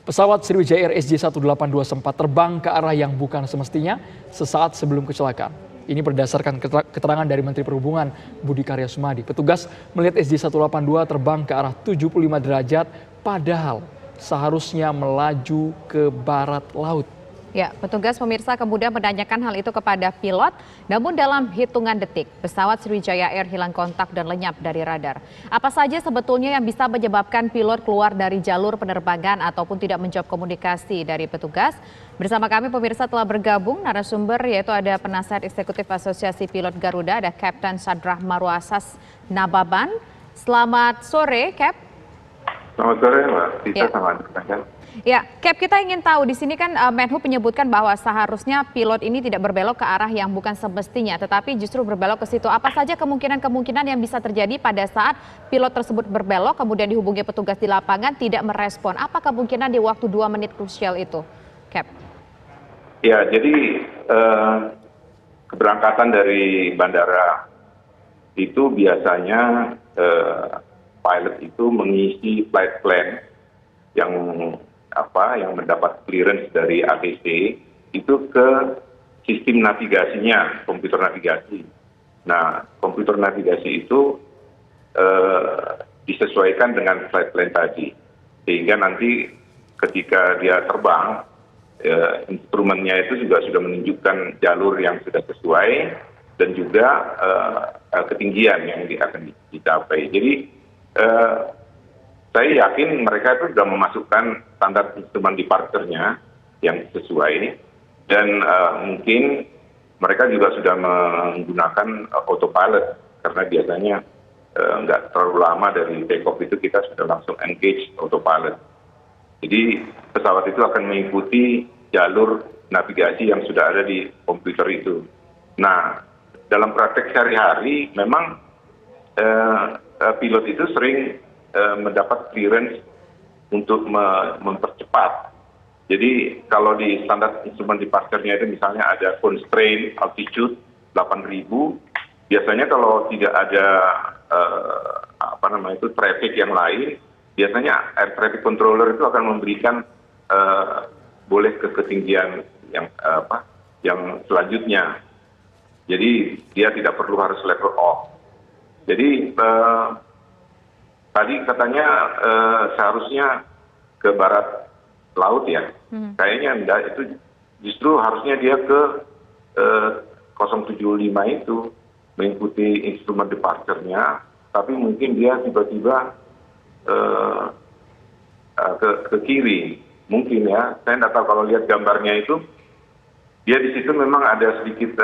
Pesawat Sriwijaya Air SJ182 sempat terbang ke arah yang bukan semestinya sesaat sebelum kecelakaan. Ini berdasarkan keterangan dari Menteri Perhubungan Budi Karya Sumadi. Petugas melihat SJ182 terbang ke arah 75 derajat padahal seharusnya melaju ke barat laut. Ya, petugas pemirsa kemudian menanyakan hal itu kepada pilot, namun dalam hitungan detik, pesawat Sriwijaya Air hilang kontak dan lenyap dari radar. Apa saja sebetulnya yang bisa menyebabkan pilot keluar dari jalur penerbangan ataupun tidak menjawab komunikasi dari petugas? Bersama kami pemirsa telah bergabung narasumber yaitu ada Penasihat Eksekutif Asosiasi Pilot Garuda, ada Kapten Sadrah Marwasas Nababan. Selamat sore, Cap. Selamat sore, Mbak. Bisa sama. Ya, Cap, kita ingin tahu di sini kan Menhub menyebutkan bahwa seharusnya pilot ini tidak berbelok ke arah yang bukan semestinya, tetapi justru berbelok ke situ. Apa saja kemungkinan-kemungkinan yang bisa terjadi pada saat pilot tersebut berbelok, kemudian dihubungi petugas di lapangan tidak merespon? Apa kemungkinan di waktu 2 menit krusial itu, Cap? Ya, jadi keberangkatan dari bandara itu biasanya pilot itu mengisi flight plan yang mendapat clearance dari ATC itu ke sistem navigasinya, komputer navigasi. Nah, komputer navigasi itu disesuaikan dengan flight plan tadi, sehingga nanti ketika dia terbang, instrumennya itu juga sudah menunjukkan jalur yang sudah sesuai dan juga ketinggian yang akan dicapai. Jadi saya yakin mereka itu sudah memasukkan standar instrumen departure-nya yang sesuai dan mungkin mereka juga sudah menggunakan autopilot karena biasanya nggak terlalu lama dari take off itu kita sudah langsung engage autopilot. Jadi pesawat itu akan mengikuti jalur navigasi yang sudah ada di komputer itu. Nah, dalam praktek sehari-hari memang pilot itu sering mendapat clearance untuk mempercepat. Jadi kalau di standar instrumen departure-nya itu misalnya ada constraint altitude 8.000, biasanya kalau tidak ada traffic yang lain, biasanya air traffic controller itu akan memberikan boleh ke ketinggian yang selanjutnya. Jadi dia tidak perlu harus level off. Jadi tadi katanya seharusnya ke barat laut ya. Kayaknya enggak, itu justru harusnya dia ke 075 itu mengikuti instrumen departure-nya, tapi mungkin dia tiba-tiba ke kiri. Mungkin ya, saya tidak tahu kalau lihat gambarnya itu, dia di situ memang ada sedikit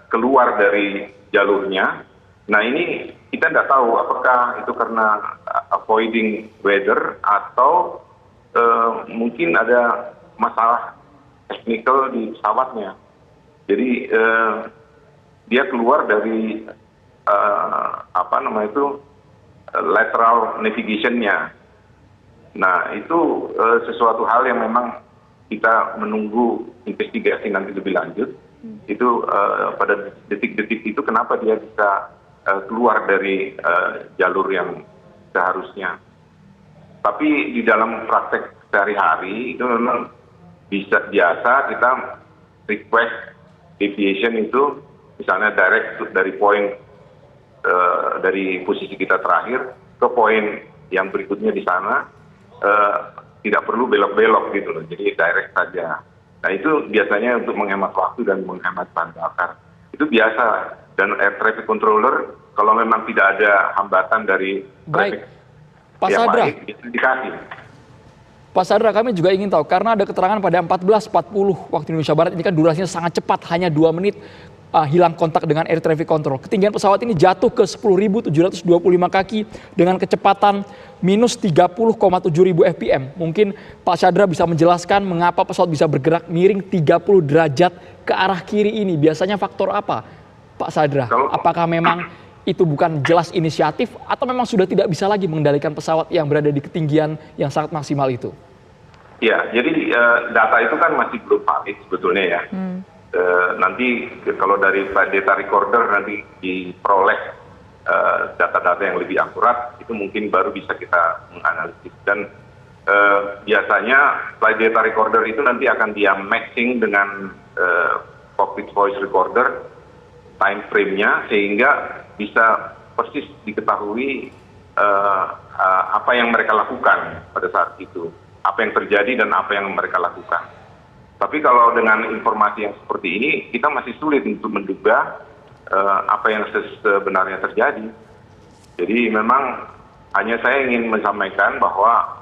keluar dari jalurnya. Nah ini kita tidak tahu apakah itu karena avoiding weather atau mungkin ada masalah teknikal di pesawatnya. Jadi dia keluar dari lateral navigation-nya. Nah itu sesuatu hal yang memang kita menunggu investigasi nanti lebih lanjut. Itu pada detik-detik itu kenapa dia bisa keluar dari jalur yang seharusnya. Tapi di dalam praktek sehari-hari itu memang biasa kita request deviation itu misalnya direct dari poin dari posisi kita terakhir ke poin yang berikutnya di sana, tidak perlu belok-belok gitu loh, jadi direct saja. Nah itu biasanya untuk menghemat waktu dan menghemat bahan bakar. Itu biasa. Dan air traffic controller kalau memang tidak ada hambatan dari traffic yang baik, itu dikasih. Pak Sadra, kami juga ingin tahu, karena ada keterangan pada 14.40 waktu Indonesia Barat, ini kan durasinya sangat cepat, hanya 2 menit hilang kontak dengan air traffic control. Ketinggian pesawat ini jatuh ke 10.725 kaki dengan kecepatan minus 30,7 ribu fpm. Mungkin Pak Sadra bisa menjelaskan mengapa pesawat bisa bergerak miring 30 derajat ke arah kiri ini. Biasanya faktor apa, Pak Sadra? Apakah memang itu bukan jelas inisiatif atau memang sudah tidak bisa lagi mengendalikan pesawat yang berada di ketinggian yang sangat maksimal itu? Ya, jadi data itu kan masih belum valid sebetulnya ya. Nanti kalau dari data recorder nanti diperoleh data-data yang lebih akurat, itu mungkin baru bisa kita menganalisis. Dan biasanya flight data recorder itu nanti akan dia matching dengan cockpit voice recorder time frame-nya, sehingga bisa persis diketahui apa yang mereka lakukan pada saat itu, apa yang terjadi dan apa yang mereka lakukan. Tapi kalau dengan informasi yang seperti ini, kita masih sulit untuk menduga apa yang sebenarnya terjadi. Jadi memang hanya saya ingin menyampaikan bahwa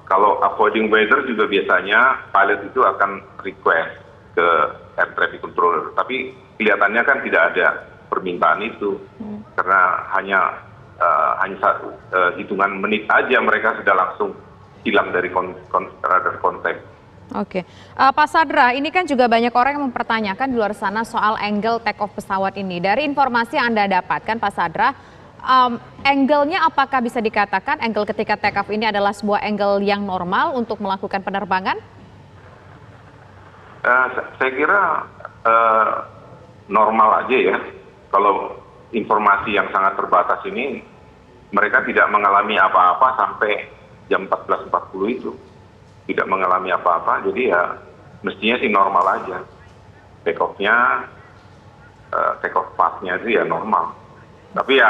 kalau avoiding weather juga biasanya pilot itu akan request ke air traffic controller. Tapi kelihatannya kan tidak ada permintaan itu, karena hanya hitungan menit aja mereka sudah langsung hilang dari radar kontak. Oke, Pak Sadra, ini kan juga banyak orang yang mempertanyakan di luar sana soal angle take off pesawat ini. Dari informasi yang Anda dapatkan, Pak Sadra, angle-nya apakah bisa dikatakan angle ketika take off ini adalah sebuah angle yang normal untuk melakukan penerbangan? Saya kira normal aja ya. Kalau informasi yang sangat terbatas ini, mereka tidak mengalami apa-apa sampai jam 14.40 itu. Tidak mengalami apa-apa, jadi ya mestinya sih normal aja. Take off-nya, take off path-nya itu ya normal. Tapi ya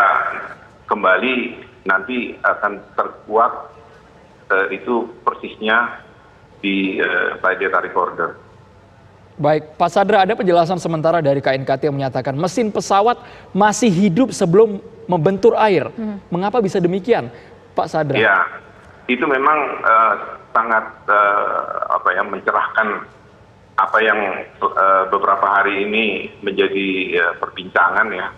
kembali nanti akan terkuat itu persisnya di flight data recorder. Baik, Pak Sadra, ada penjelasan sementara dari KNKT yang menyatakan mesin pesawat masih hidup sebelum membentur air. Mengapa bisa demikian, Pak Sadra? Ya, itu memang sangat mencerahkan apa yang beberapa hari ini menjadi perbincangan ya.